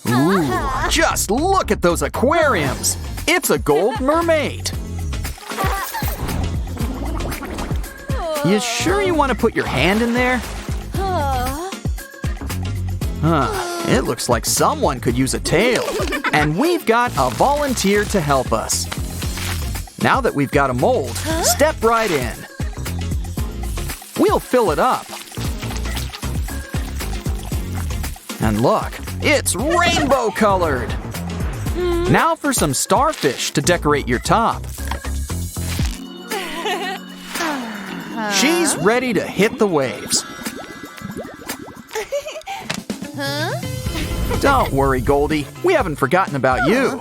Ooh, just look at those aquariums. It's a gold mermaid. You sure you want to put your hand in there? It looks like someone could use a tail. And we've got a volunteer to help us. Now that we've got a mold, step right in. We'll fill it up. And look, it's rainbow colored. Now for some starfish to decorate your top. She's ready to hit the waves. Don't worry, Goldie. We haven't forgotten about you.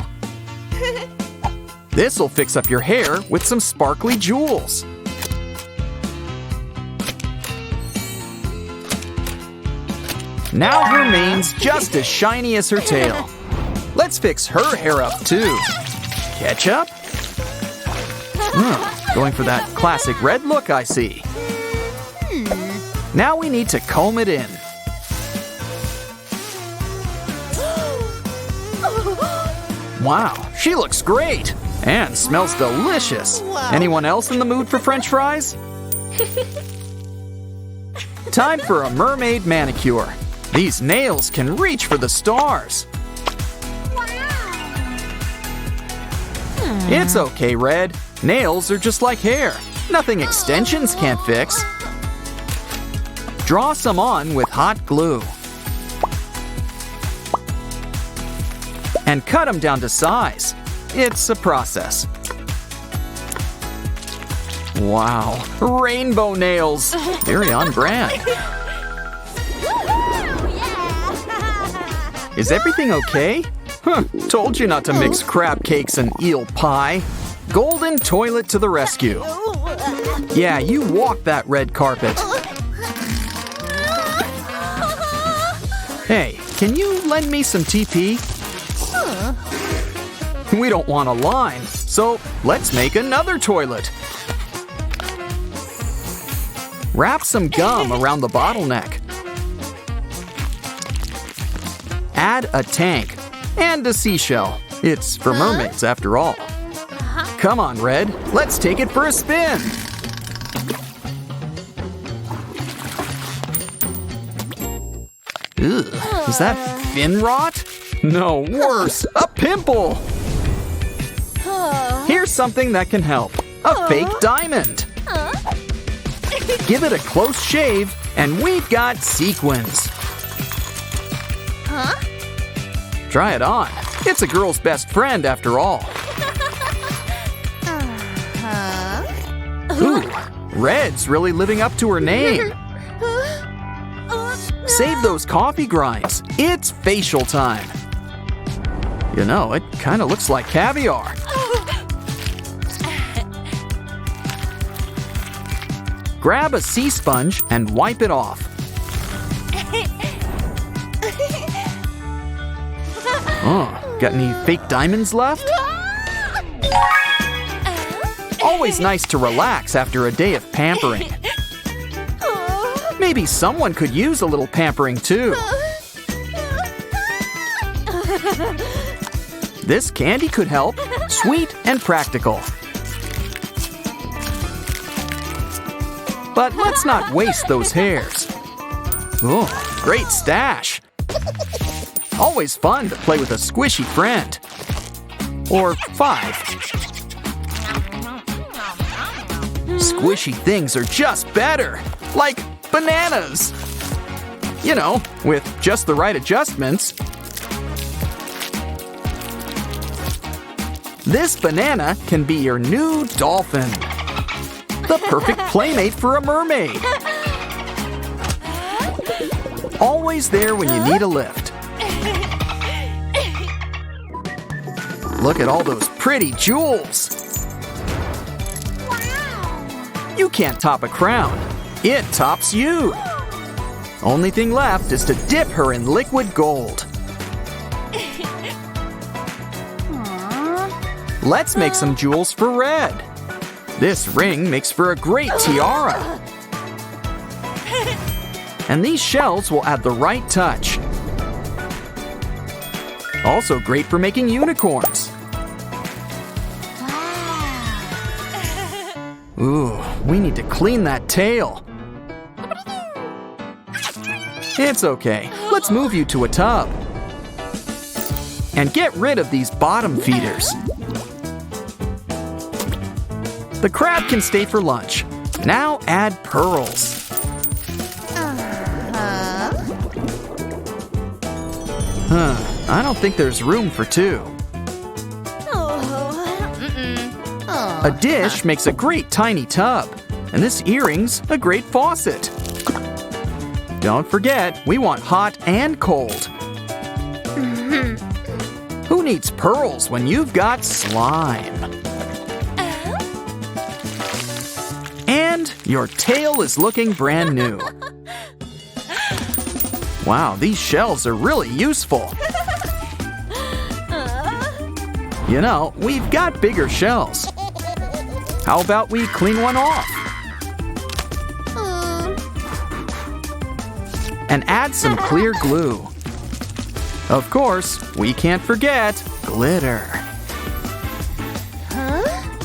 This'll fix up your hair with some sparkly jewels. Now her mane's just as shiny as her tail. Let's fix her hair up too. Ketchup? Going for that classic red look, I see. Now we need to comb it in. Wow, she looks great and smells delicious. Anyone else in the mood for French fries? Time for a mermaid manicure. These nails can reach for the stars. It's okay, Red. Nails are just like hair. Nothing extensions can't fix. Draw some on with hot glue. And cut them down to size. It's a process. Wow, rainbow nails. Very on brand. Is everything okay? Told you not to mix crab cakes and eel pie. Golden toilet to the rescue. Yeah, you walk that red carpet. Hey, can you lend me some TP? We don't want a line, so let's make another toilet. Wrap some gum around the bottleneck. Add a tank and a seashell. It's for mermaids after all. Come on, Red, let's take it for a spin. Ugh, is that fin rot? No, worse, a pimple. Here's something that can help. A fake diamond. Give it a close shave, and we've got sequins. Try it on. It's a girl's best friend after all. Ooh, Red's really living up to her name. Save those coffee grinds. It's facial time. You know, it kind of looks like caviar. Grab a sea sponge and wipe it off. Oh, got any fake diamonds left? Always nice to relax after a day of pampering. Maybe someone could use a little pampering too. This candy could help. Sweet and practical. But let's not waste those hairs. Oh, great stash. Always fun to play with a squishy friend. Or 5. Squishy things are just better. Like bananas. You know, with just the right adjustments. This banana can be your new Dolphin. The perfect playmate for a mermaid. Always there when you need a lift. Look at all those pretty jewels. You can't top a crown. It tops you. Only thing left is to dip her in liquid gold. Let's make some jewels for Red. This ring makes for a great tiara. And these shells will add the right touch. Also great for making unicorns. Ooh, we need to clean that tail. It's okay. Let's move you to a tub. And get rid of these bottom feeders. The crab can stay for lunch. Now add pearls. I don't think there's room for two. A dish makes a great tiny tub, and this earring's a great faucet. Don't forget, we want hot and cold. Who needs pearls when you've got slime? And your tail is looking brand new. Wow, these shells are really useful. You know, we've got bigger shells. How about we clean one off? And add some clear glue. Of course, we can't forget glitter.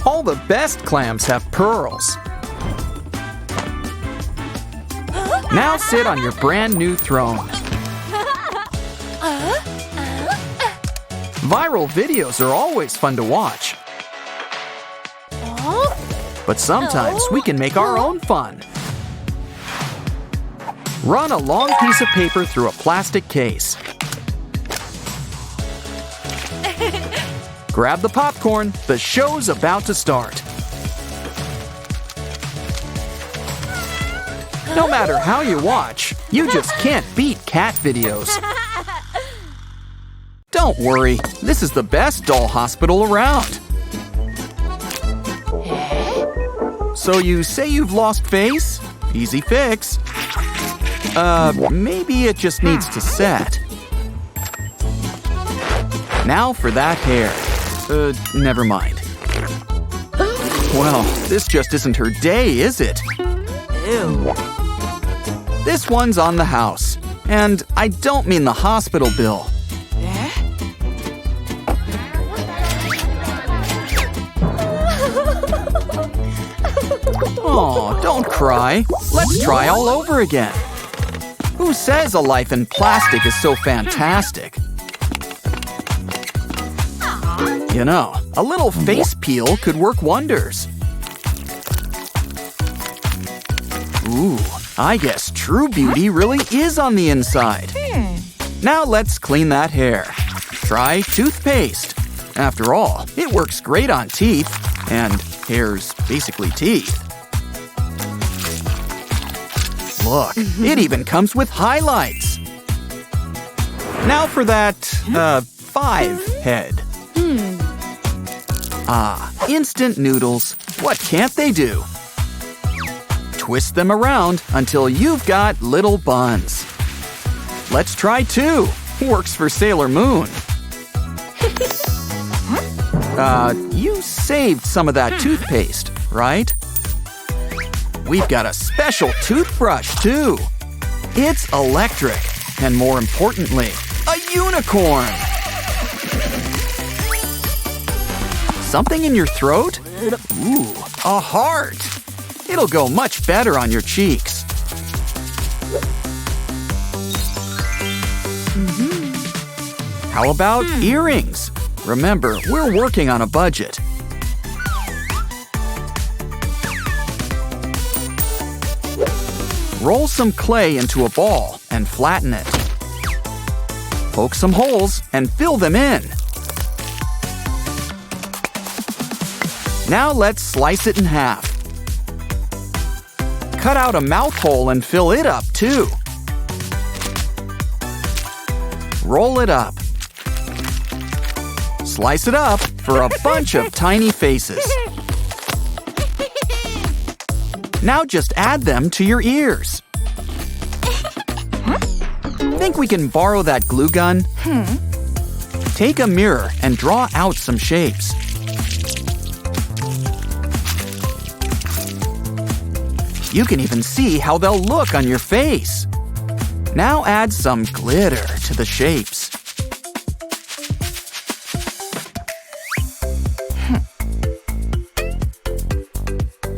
All the best clams have pearls. Now sit on your brand new throne. Viral videos are always fun to watch. But sometimes we can make our own fun. Run a long piece of paper through a plastic case. Grab the popcorn. The show's about to start. No matter how you watch, you just can't beat cat videos. Don't worry, this is the best doll hospital around. So you say you've lost face? Easy fix. Maybe it just needs to set. Now for that hair. Never mind. Well, this just isn't her day, is it? Ew. This one's on the house. And I don't mean the hospital bill. Oh, don't cry. Let's try all over again. Who says a life in plastic is so fantastic? You know, a little face peel could work wonders. Ooh, I guess true beauty really is on the inside. Now let's clean that hair. Try toothpaste. After all, it works great on teeth, and hair's basically teeth. Look, it even comes with highlights. Now for that, 5 head. Ah, instant noodles. What can't they do? Twist them around until you've got little buns. Let's try 2. Works for Sailor Moon. You saved some of that toothpaste, right? We've got a special toothbrush, too. It's electric, and more importantly, a unicorn. Something in your throat? Ooh, a heart. It'll go much better on your cheeks. How about earrings? Remember, we're working on a budget. Roll some clay into a ball and flatten it. Poke some holes and fill them in. Now let's slice it in half. Cut out a mouth hole and fill it up too. Roll it up. Slice it up for a bunch of tiny faces. Now just add them to your ears. Think we can borrow that glue gun? Take a mirror and draw out some shapes. You can even see how they'll look on your face. Now add some glitter to the shapes.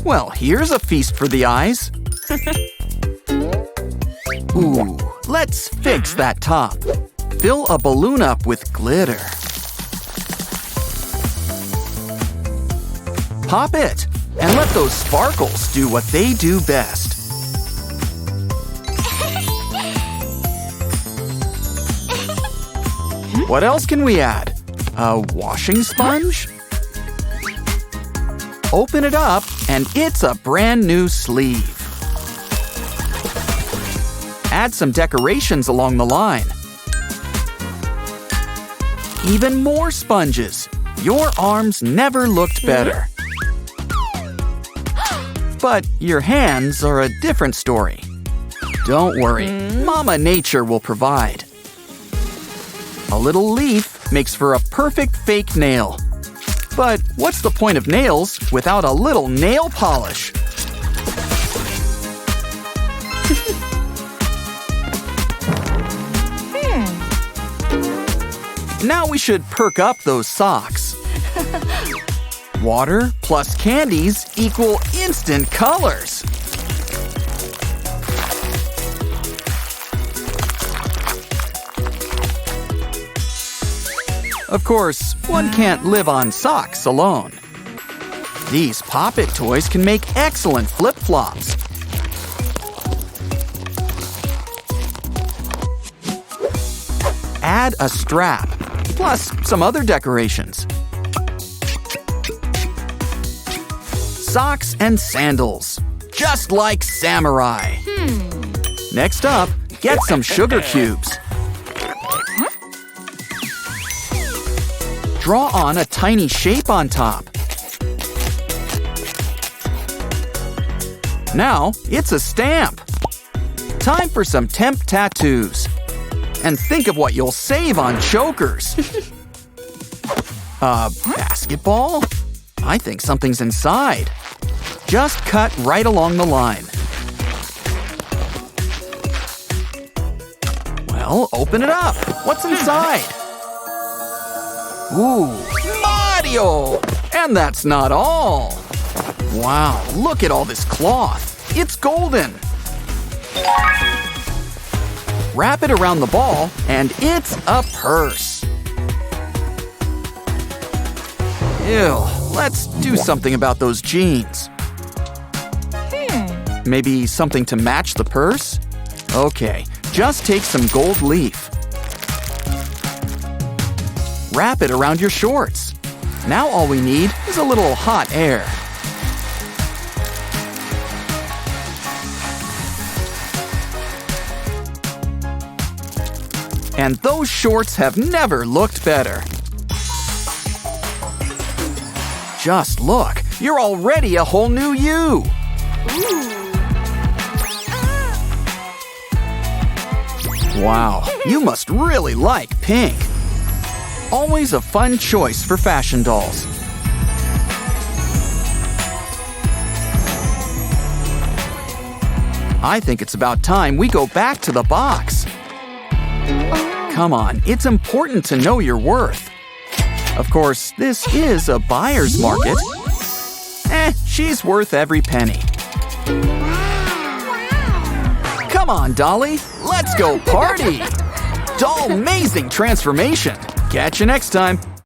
Well, here's a feast for the eyes. Ooh, let's fix that top. Fill a balloon up with glitter. Pop it, and let those sparkles do what they do best. What else can we add? A washing sponge? Open it up, and it's a brand new sleeve. Add some decorations along the line. Even more sponges. Your arms never looked better. But your hands are a different story. Don't worry, Mama Nature will provide. A little leaf makes for a perfect fake nail. But what's the point of nails without a little nail polish? Now we should perk up those socks. Water plus candies equal instant colors. Of course, one can't live on socks alone. These Pop-It toys can make excellent flip-flops. Add a strap, plus some other decorations. Socks and sandals, just like samurai. Next up, get some sugar cubes. Draw on a tiny shape on top. Now, it's a stamp. Time for some temp tattoos. And think of what you'll save on chokers. A basketball? I think something's inside. Just cut right along the line. Well, open it up. What's inside? Ooh, Mario! And that's not all. Wow, look at all this cloth. It's golden. Wrap it around the ball, and it's a purse. Ew, let's do something about those jeans. Maybe something to match the purse? Okay, just take some gold leaf. Wrap it around your shorts. Now all we need is a little hot air. And those shorts have never looked better. Just look, you're already a whole new you. Wow, you must really like pink. Always a fun choice for fashion dolls. I think it's about time we go back to the box. Come on, it's important to know your worth. Of course, this is a buyer's market. She's worth every penny. Come on, Dolly, let's go party! Doll-mazing transformation! Catch you next time.